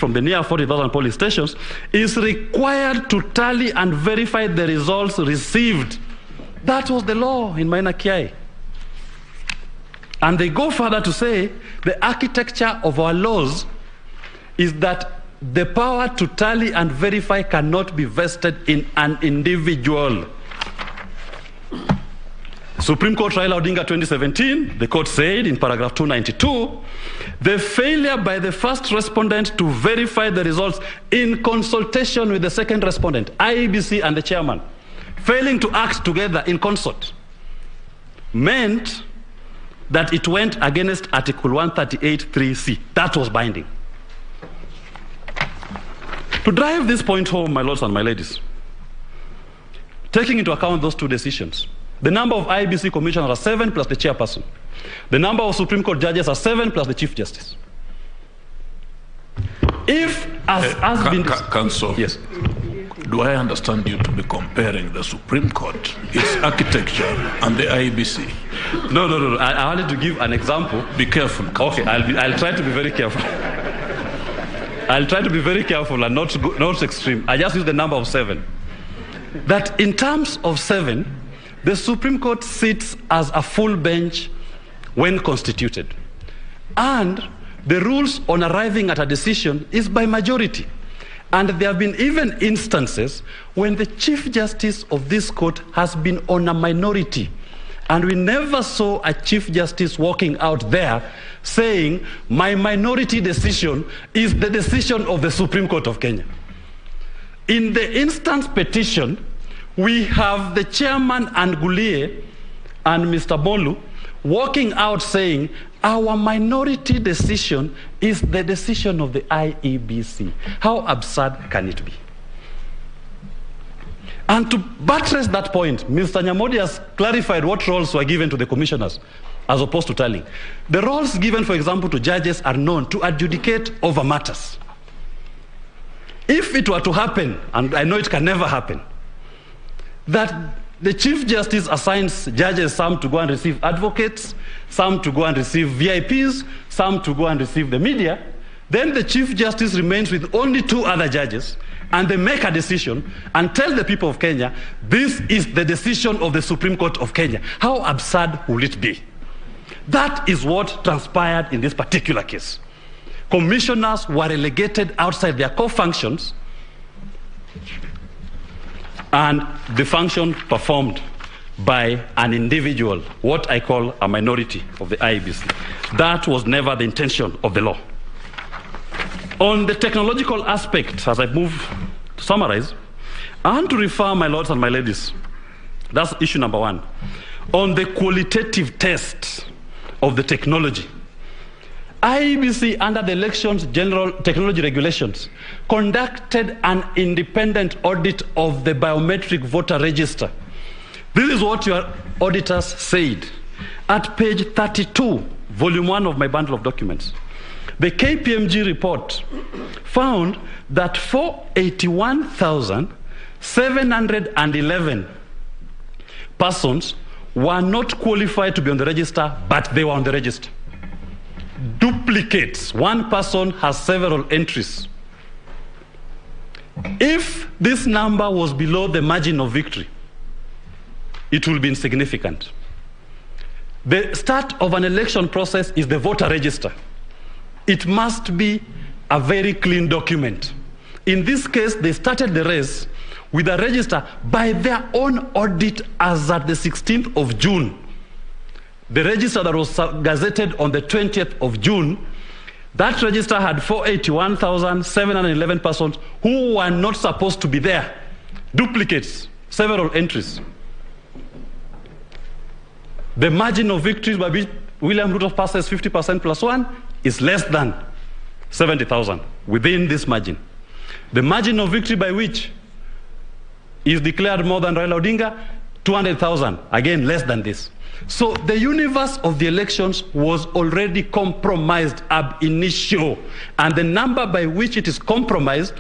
from the near 40,000 polling stations is required to tally and verify the results received. That was the law in Maina Kiai. And they go further to say the architecture of our laws is that the power to tally and verify cannot be vested in an individual. Supreme Court Raila Odinga 2017, the court said in paragraph 292, the failure by the first respondent to verify the results in consultation with the second respondent, IEBC and the chairman, failing to act together in concert, meant that it went against Article 138(3)(c). That was binding. To drive this point home, my lords and my ladies, taking into account those two decisions, the number of IEBC commissioners are 7 plus the chairperson. The number of Supreme Court judges are 7 plus the Chief Justice. If, as been... Counsel, yes. Do I understand you to be comparing the Supreme Court, its architecture, and the IEBC? No. I wanted to give an example. Be careful, Counsel. Okay, I'll try to be very careful. I'll try to be very careful and not extreme. I just use the number of 7. That in terms of 7, the Supreme Court sits as a full bench when constituted. And the rules on arriving at a decision is by majority. And there have been even instances when the Chief Justice of this court has been on a minority. And we never saw a Chief Justice walking out there saying, my minority decision is the decision of the Supreme Court of Kenya. In the instance petition, we have the chairman and Gulie and Mr. Bolu walking out saying, our minority decision is the decision of the IEBC. How absurd can it be? And to buttress that point, Mr. Nyamodi has clarified what roles were given to the commissioners as opposed to tallying. The roles given, for example, to judges are known to adjudicate over matters. If it were to happen, and I know it can never happen, that the Chief Justice assigns judges some to go and receive advocates, some to go and receive VIPs, some to go and receive the media, then the Chief Justice remains with only 2 other judges, and they make a decision and tell the people of Kenya, this is the decision of the Supreme Court of Kenya. How absurd will it be? That is what transpired in this particular case. Commissioners were relegated outside their core functions, and the function performed by an individual, what I call a minority of the IEBC. That was never the intention of the law. On the technological aspect, as I move to summarize, I want to refer, my lords and my ladies, that's issue number 1, on the qualitative test of the technology. IEBC, under the Elections General Technology Regulations, conducted an independent audit of the biometric voter register. This is what your auditors said. At page 32, volume 1 of my bundle of documents, the KPMG report found that 481,711 persons were not qualified to be on the register, but they were on the register. Duplicates. One person has several entries. If this number was below the margin of victory, it will be insignificant. The start of an election process is the voter register. It must be a very clean document. In this case, they started the race with a register by their own audit as at the 16th of June. The register that was gazetted on the 20th of June, that register had 481,711 persons who were not supposed to be there. Duplicates, several entries. The margin of victory by which William Ruto passes 50% plus 1 is less than 70,000 within this margin. The margin of victory by which is declared more than Raila Odinga, 200,000, again less than this. So the universe of the elections was already compromised ab initio, and the number by which it is compromised